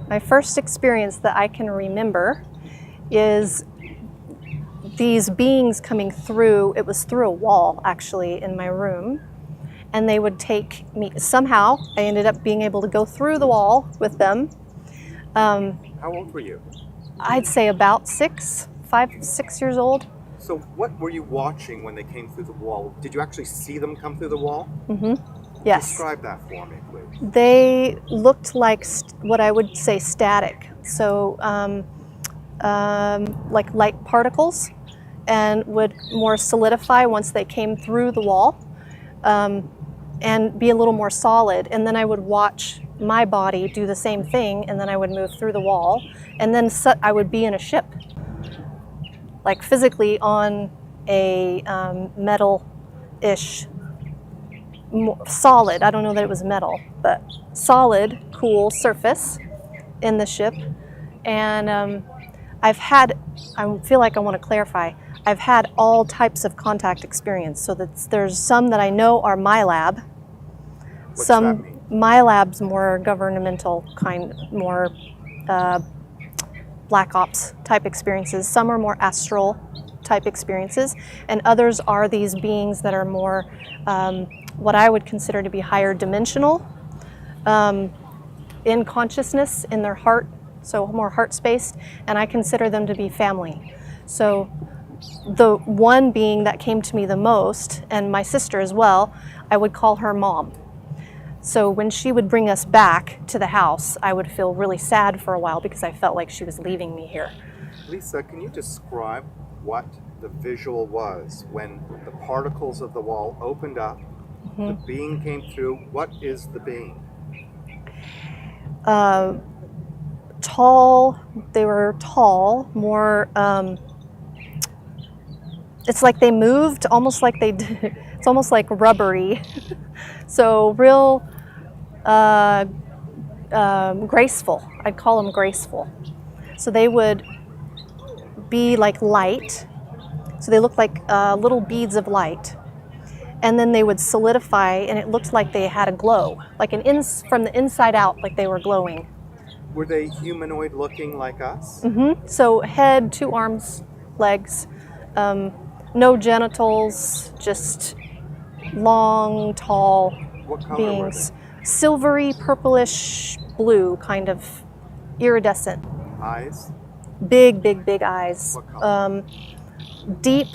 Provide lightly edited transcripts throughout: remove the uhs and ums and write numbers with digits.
My first experience that I can remember is these beings coming through. It was through a wall, actually, in my room. And they would take me, somehow I ended up being able to go through the wall with them. How old were you? I'd say about 5, 6 years old. So what were you watching when they came through the wall? Did you actually see them come through the wall? Yes. Describe that for me, please. They looked like what I would say static. So like light particles, and would more solidify once they came through the wall. And be a little more solid, and then I would watch my body do the same thing, and then I would move through the wall, and then I would be in a ship, like physically on a metal-ish, solid, I don't know that it was metal, but solid, cool surface in the ship. And I feel like I want to clarify, I've had all types of contact experience. So there's some that I know are MILAB. What's that mean? MILAB's more governmental kind, more black ops type experiences. Some are more astral type experiences, and others are these beings that are more what I would consider to be higher dimensional in consciousness, in their heart, so more heart-spaced, and I consider them to be family. So the one being that came to me the most, and my sister as well, I would call her mom. So when she would bring us back to the house, I would feel really sad for a while because I felt like she was leaving me here. Lisa, can you describe what the visual was when the particles of the wall opened up, the being came through? What is the being? Tall, they were tall, more, it's like they moved almost like they did, it's almost like rubbery. So real graceful, I'd call them graceful. So they would be like light, so they looked like little beads of light. And then they would solidify, and it looked like they had a glow, like from the inside out, like they were glowing. Were they humanoid looking like us? So head, 2 arms, legs, no genitals, just long, tall What color beings. were Silvery, purplish, blue, kind of iridescent. they? Eyes? Big, big, big eyes. What color? Deep,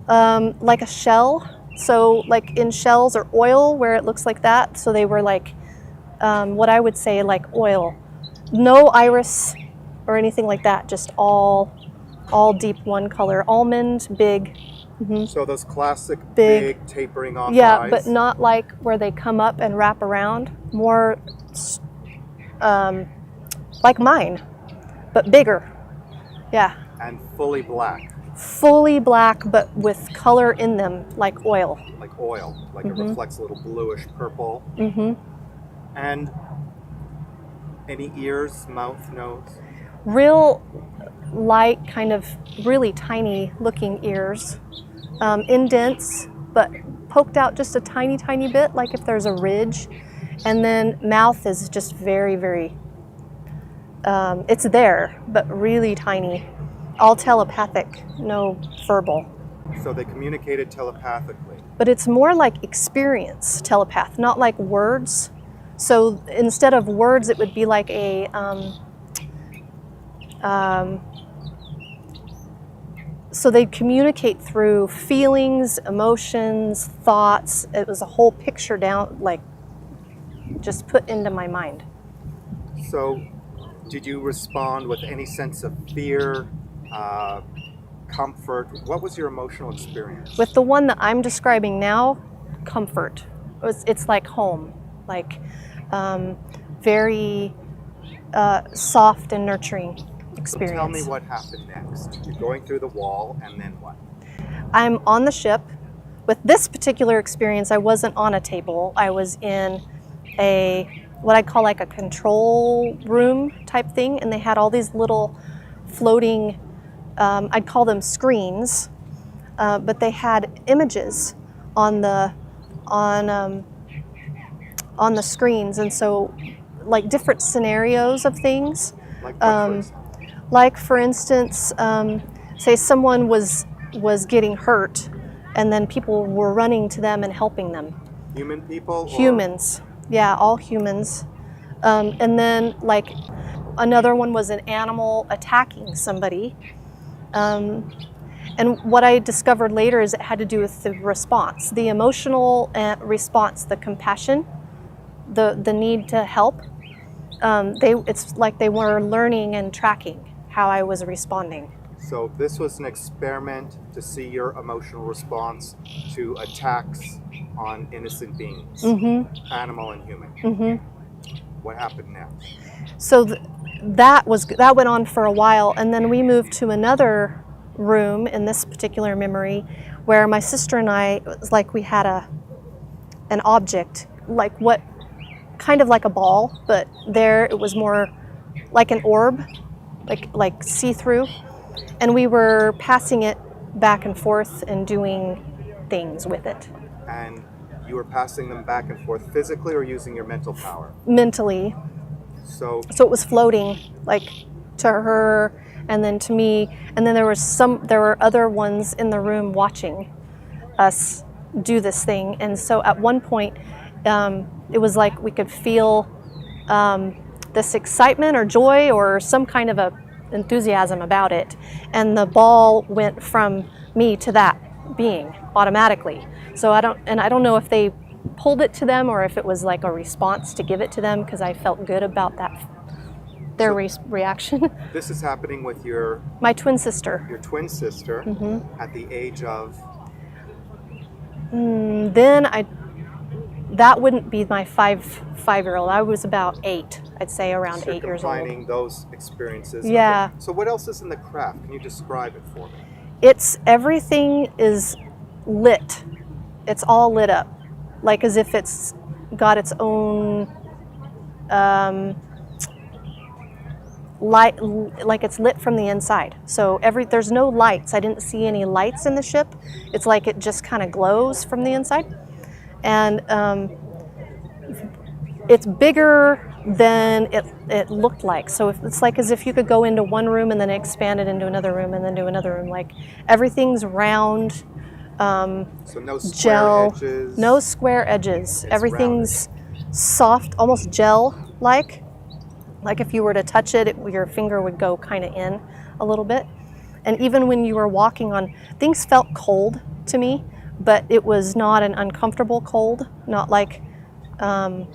like a shell. So like in shells or oil where it looks like that. So they were like, what I would say like oil. No iris or anything like that, just all deep one color. Almond, big. So those classic Big. big tapering off Yeah, eyes? but not like where they come up and wrap around. More like mine, but bigger. Yeah. And fully black? Fully black, but with color in them, like oil. Like oil, like it reflects a little bluish purple. And any ears, mouth, nose? Real light, kind of really tiny looking ears. Indents, but poked out just a tiny, tiny bit, like if there's a ridge. And then mouth is just very, very, it's there, but really tiny. All telepathic, no verbal. So they communicated telepathically. But it's more like experience, telepath, not like words. So instead of words, it would be like a, so they'd communicate through feelings, emotions, thoughts. It was a whole picture down, like just put into my mind. So did you respond with any sense of fear, comfort? What was your emotional experience? With the one that I'm describing now, comfort. It's like home, like very soft and nurturing experience. So tell me what happened next. You're going through the wall, and then what? I'm on the ship. With this particular experience, I wasn't on a table. I was in what I'd call like a control room type thing, and they had all these little floating, I'd call them screens, but they had images on the screens, and so like different scenarios of things. Like what, for example? Like for instance, say someone was getting hurt, and then people were running to them and helping them. Human people? Humans, yeah, all humans. And then like another one was an animal attacking somebody. And what I discovered later is it had to do with the response, the emotional response, the compassion, the need to help. It's like they were learning and tracking how I was responding. So this was an experiment to see your emotional response to attacks on innocent beings, animal and human. What happened next? So that went on for a while, and then we moved to another room in this particular memory where my sister and I, it was like we had an object, like what kind of like a ball, but there it was more like an orb, like see-through, and we were passing it back and forth and doing things with it. And you were passing them back and forth physically or using your mental power? Mentally. So it was floating, like to her and then to me, and then there were other ones in the room watching us do this thing. And so at one point it was like we could feel this excitement or joy or some kind of a enthusiasm about it, and the ball went from me to that being automatically. So I don't know if they pulled it to them or if it was like a response to give it to them, because I felt good about their reaction. This is happening with my twin sister. Your twin sister at the age of? That wouldn't be my five-year-old. I was about 8, I'd say around 8 years old. Combining those experiences. Yeah. Okay. So what else is in the craft? Can you describe it for me? Everything is lit. It's all lit up, like as if it's got its own light, like it's lit from the inside. So there's no lights. I didn't see any lights in the ship. It's like it just kind of glows from the inside. And it's bigger than it looked like. So it's like as if you could go into one room and then expand it into another room and then do another room. Like everything's round. So no square gel, edges? No square edges. It's Everything's soft, almost gel-like. Like if you were to touch it, your finger would go kind of in a little bit. And even when you were walking on, things felt cold to me, but it was not an uncomfortable cold, not like, so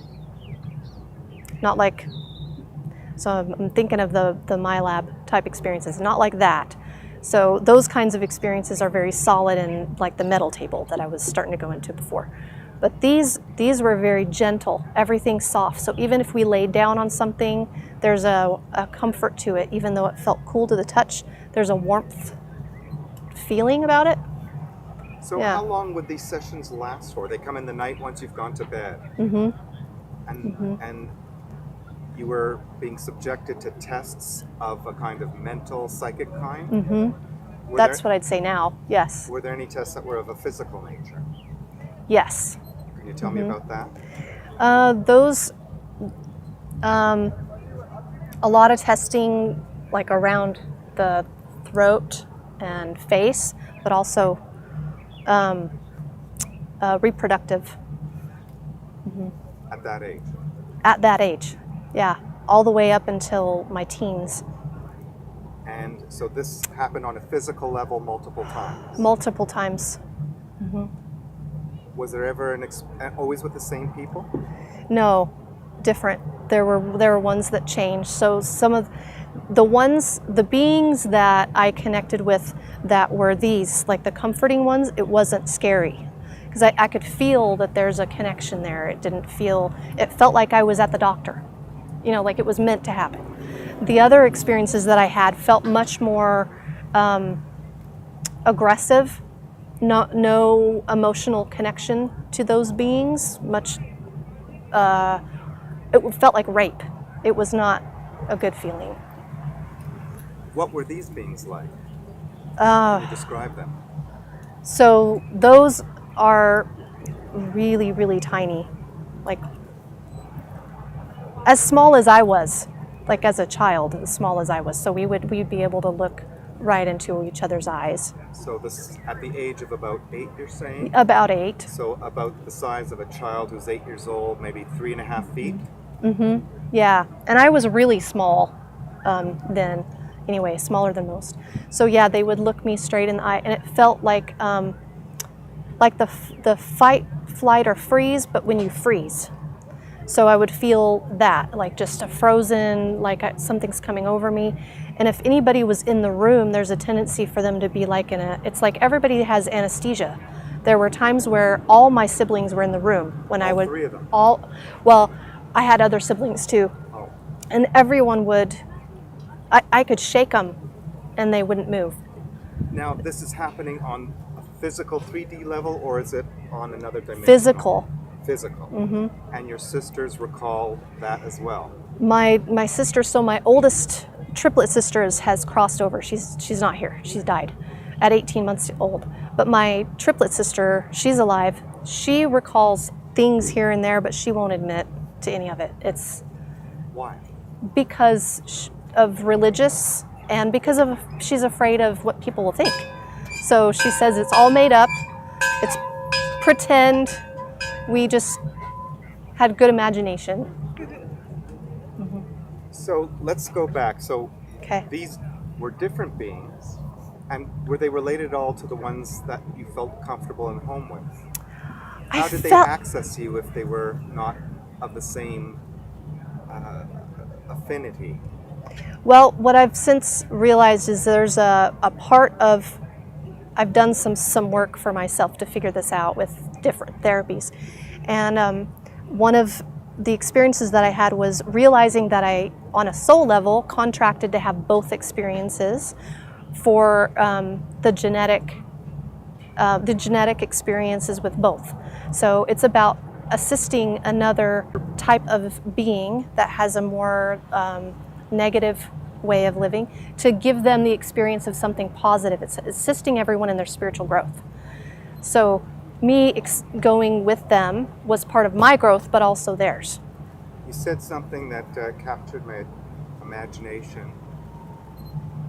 I'm thinking of the MyLab type experiences, not like that. So those kinds of experiences are very solid and like the metal table that I was starting to go into before. But these were very gentle, everything's soft. So even if we laid down on something, there's a comfort to it. Even though it felt cool to the touch, there's a warmth feeling about it. So how long would these sessions last for? They come in the night once you've gone to bed. And you were being subjected to tests of a kind of mental, psychic kind? That's what I'd say now, yes. Were there any tests that were of a physical nature? Yes. Can you tell me about that? Those, a lot of testing like around the throat and face, but also reproductive. At that age? At that age, yeah. All the way up until my teens. And so this happened on a physical level multiple times? Multiple times. Was there ever always with the same people? No, different. There were ones that changed. So some of the beings that I connected with that were these, like the comforting ones, it wasn't scary. Because I could feel that there's a connection there. It felt like I was at the doctor. You know, like it was meant to happen. The other experiences that I had felt much more aggressive. No emotional connection to those beings. It felt like rape. It was not a good feeling. What were these beings like? Can you describe them? So those are really, really tiny. Like as small as I was, like as a child, as small as I was. So we'd be able to look right into each other's eyes. So this at the age of about 8, you're saying? About 8. So about the size of a child who's 8 years old, maybe 3.5 feet. Yeah, and I was really small then. Anyway, smaller than most. So yeah, they would look me straight in the eye, and it felt like the fight, flight, or freeze, but when you freeze. So I would feel that, like just a frozen, like something's coming over me. And if anybody was in the room, there's a tendency for them to be like it's like everybody has anesthesia. There were times where all my siblings were in the room when I would. 3 of them. Well, I had other siblings too. Oh. And everyone would, I could shake them and they wouldn't move. Now, this is happening on a physical 3D level, or is it on another dimension? Physical. Physical. And your sisters recall that as well? My sister, so my oldest triplet sister has crossed over. She's not here. She's died at 18 months old. But my triplet sister, she's alive. She recalls things here and there, but she won't admit to any of it. It's Why? because of religious, and because of she's afraid of what people will think. So she says it's all made up. It's pretend. We just had good imagination. So let's go back. So Okay. these were different beings, and were they related at all to the ones that you felt comfortable and home with? How did they access you if they were not of the same affinity? Well, what I've since realized is there's a part of, I've done some work for myself to figure this out with different therapies. And one of the experiences that I had was realizing that I, on a soul level, contracted to have both experiences for the genetic experiences with both. So it's about assisting another type of being that has a more negative way of living to give them the experience of something positive. It's assisting everyone in their spiritual growth. So me going with them was part of my growth, but also theirs. You said something that captured my imagination.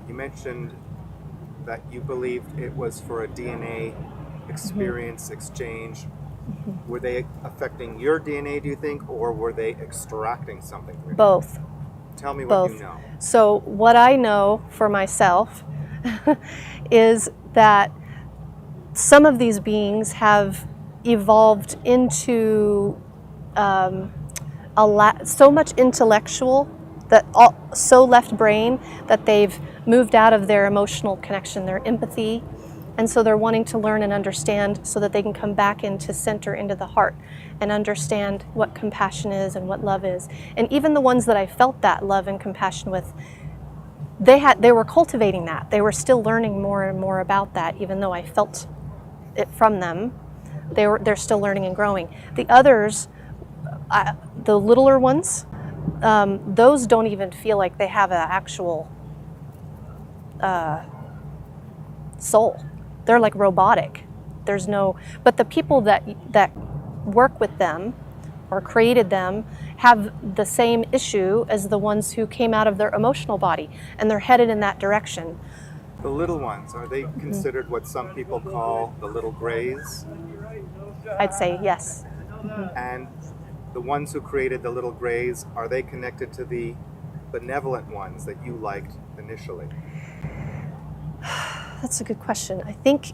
You mentioned that you believed it was for a DNA experience exchange. Were they affecting your DNA, do you think, or were they extracting something from it? Both. Tell me what Both. you know. So what I know for myself is that some of these beings have evolved into so much intellectual, so left brain that they've moved out of their emotional connection, their empathy, and so they're wanting to learn and understand so that they can come back into center, into the heart, and understand what compassion is and what love is. And even the ones that I felt that love and compassion with, they were cultivating that. They were still learning more and more about that, even though I felt it from them. They're still learning and growing. The others, the littler ones, those don't even feel like they have an actual soul. They're like robotic. There's no, but the people that work with them or created them have the same issue as the ones who came out of their emotional body, and they're headed in that direction. The little ones, are they considered what some people call the little grays? I'd say yes. And the ones who created the little grays, are they connected to the benevolent ones that you liked initially? That's a good question. I think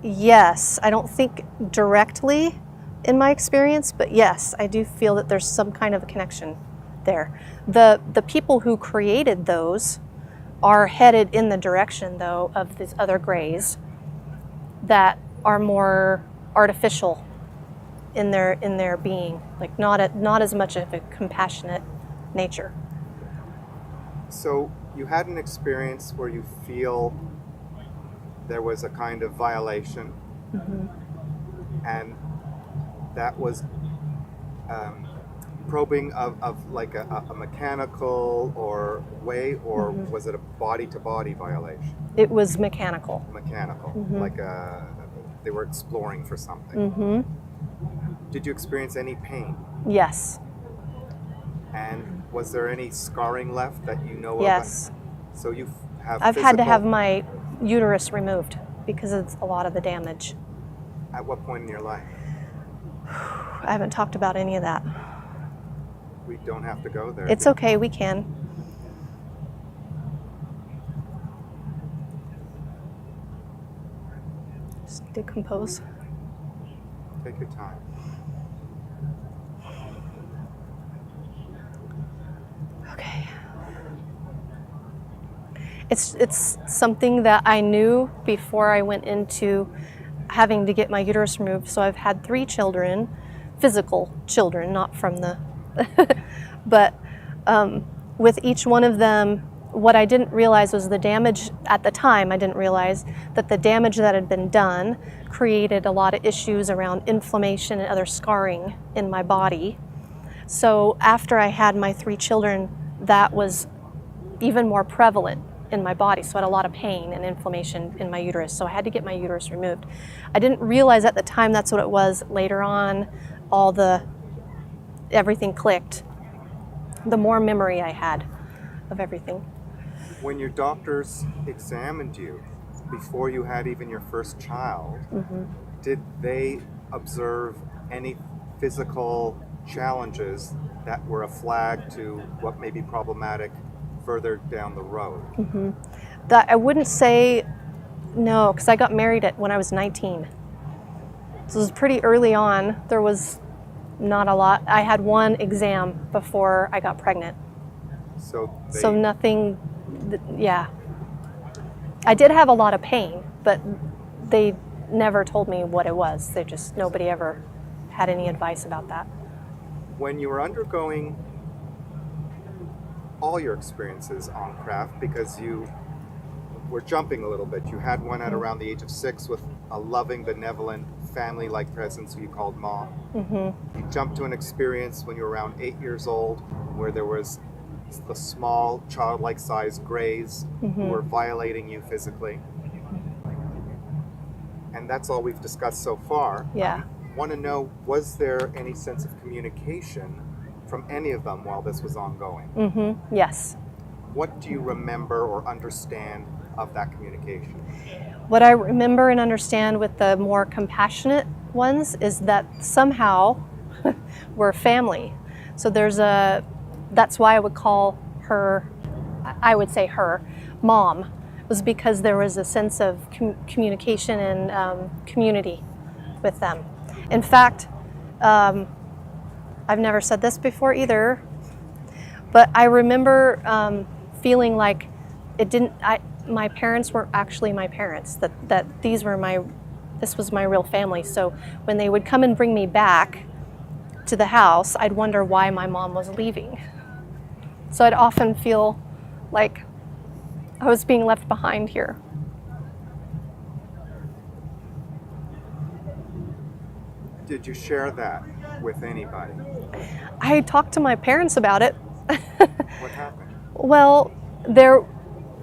yes. I don't think directly in my experience, but yes, I do feel that there's some kind of a connection there. The people who created those are headed in the direction, though, of these other grays that are more artificial in their being, like not as much of a compassionate nature. So you had an experience where you feel there was a kind of violation, and that was probing of like a mechanical or way, or was it a body-to-body violation? It was mechanical. Mechanical, like they were exploring for something. Did you experience any pain? Yes. And was there any scarring left that you know Yes. of? So you have I've had to have physical- my uterus removed because of a lot of the damage. At what point in your life? I haven't talked about any of that. We don't have to go there. It's okay, we can. Just decompose. Take your time. Okay. It's something that I knew before I went into having to get my uterus removed. So I've had 3 children, physical children, not from the, but with each one of them, what I didn't realize was the damage at the time. I didn't realize that the damage that had been done created a lot of issues around inflammation and other scarring in my body. So after I had my 3 children, that was even more prevalent in my body. So I had a lot of pain and inflammation in my uterus. So I had to get my uterus removed. I didn't realize at the time that's what it was. Later on, everything clicked. The more memory I had of everything. When your doctors examined you before you had even your first child, did they observe any physical challenges that were a flag to what may be problematic further down the road? That I wouldn't say no, because I got married when I was 19. So it was pretty early on. There was not a lot. I had 1 exam before I got pregnant. So Nothing, yeah. I did have a lot of pain, but they never told me what it was. Nobody ever had any advice about that. when you were undergoing all your experiences on craft, because you were jumping a little bit, you had one at around the age of 6 with a loving, benevolent, family-like presence who you called mom. You jumped to an experience when you were around 8 years old where there was the small, childlike sized grays who were violating you physically. And that's all we've discussed so far. Yeah. Want to know, was there any sense of communication from any of them while this was ongoing? Yes. What do you remember or understand of that communication? What I remember and understand with the more compassionate ones is that somehow we're family. So that's why I would call her, I would say her, mom, was because there was a sense of communication and community with them. In fact, I've never said this before either, but I remember feeling like my parents weren't actually my parents, that this was my real family. So when they would come and bring me back to the house, I'd wonder why my mom was leaving. So I'd often feel like I was being left behind here. Did you share that with anybody? I talked to my parents about it. What happened? Well,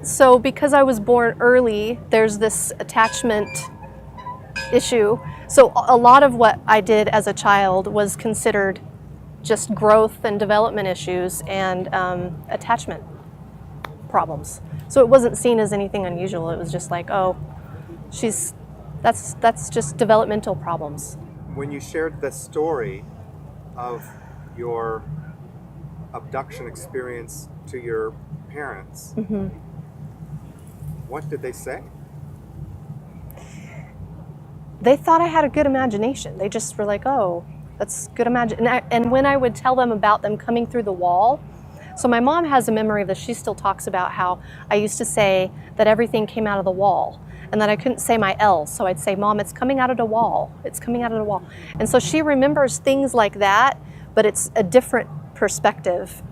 so because I was born early, there's this attachment issue. So a lot of what I did as a child was considered just growth and development issues and attachment problems. So it wasn't seen as anything unusual. It was just like, oh, that's just developmental problems. When you shared the story of your abduction experience to your parents, what did they say? They thought I had a good imagination. They just were like, oh, that's good imagination. And when I would tell them about them coming through the wall, so my mom has a memory of this. She still talks about how I used to say that everything came out of the wall and that I couldn't say my L's. So I'd say, Mom, it's coming out of the wall. It's coming out of the wall. And so she remembers things like that, but it's a different perspective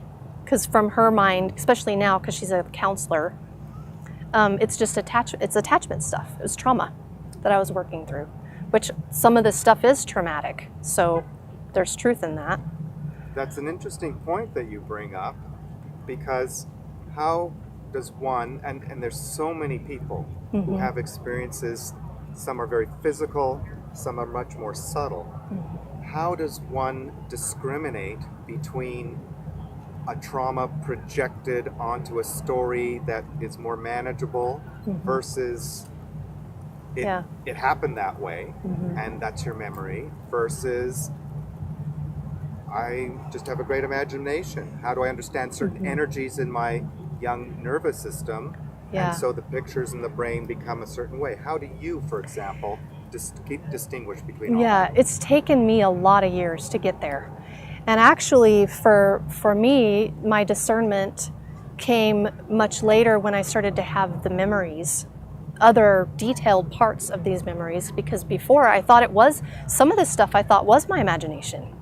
because from her mind, especially now because she's a counselor, it's just attachment stuff. It was trauma that I was working through, which some of this stuff is traumatic. So there's truth in that. That's an interesting point that you bring up, because how does one, and there's so many people who have experiences, some are very physical, some are much more subtle. How does one discriminate between a trauma projected onto a story that is more manageable versus it happened that way and that's your memory, versus I just have a great imagination. How do I understand certain energies in my young nervous system? Yeah. And so the pictures in the brain become a certain way. How do you, for example, distinguish between all Yeah, that? it's taken me a lot of years to get there. And actually, for me, my discernment came much later when I started to have the memories, other detailed parts of these memories, because before I thought it was, some of this stuff I thought was my imagination.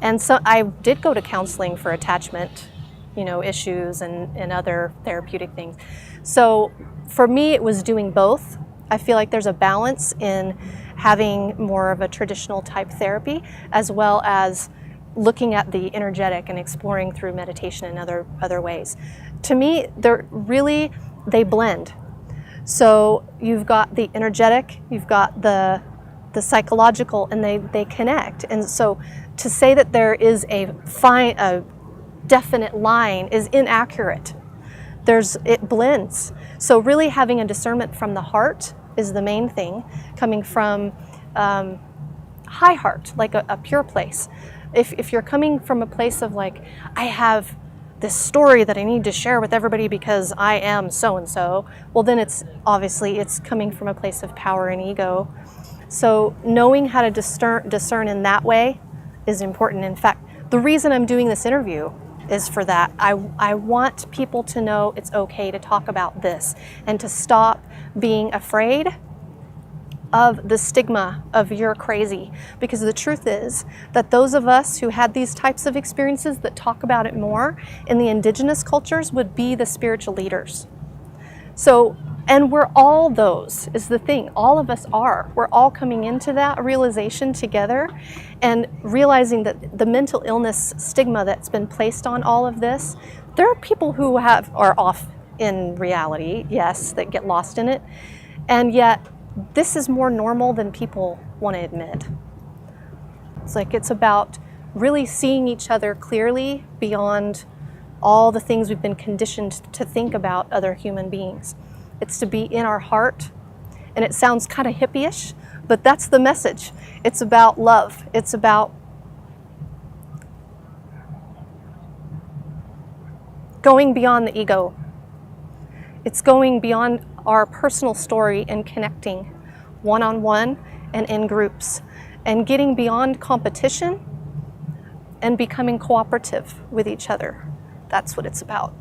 And so I did go to counseling for attachment, issues and other therapeutic things. So for me, it was doing both. I feel like there's a balance in having more of a traditional type therapy, as well as looking at the energetic and exploring through meditation and other ways. To me, they blend. So you've got the energetic, you've got the psychological, and they connect. And so to say that there is a definite line is inaccurate. It blends. So really having a discernment from the heart is the main thing, coming from high heart, like a pure place. If you're coming from a place of like, I have this story that I need to share with everybody because I am so-and-so, well then it's coming from a place of power and ego. So knowing how to discern in that way is important. In fact, the reason I'm doing this interview is for that. I want people to know it's okay to talk about this and to stop being afraid of the stigma of you're crazy, because the truth is that those of us who had these types of experiences that talk about it more in the indigenous cultures would be the spiritual leaders. So, and we're all those, is the thing. All of us are. We're all coming into that realization together and realizing that the mental illness stigma that's been placed on all of this, there are people who are off in reality, yes, that get lost in it, and yet this is more normal than people want to admit. It's about really seeing each other clearly beyond all the things we've been conditioned to think about other human beings. It's to be in our heart, and it sounds kind of hippie-ish, but that's the message. It's about love. It's about going beyond the ego. It's going beyond our personal story and connecting one-on-one and in groups, and getting beyond competition and becoming cooperative with each other. That's what it's about.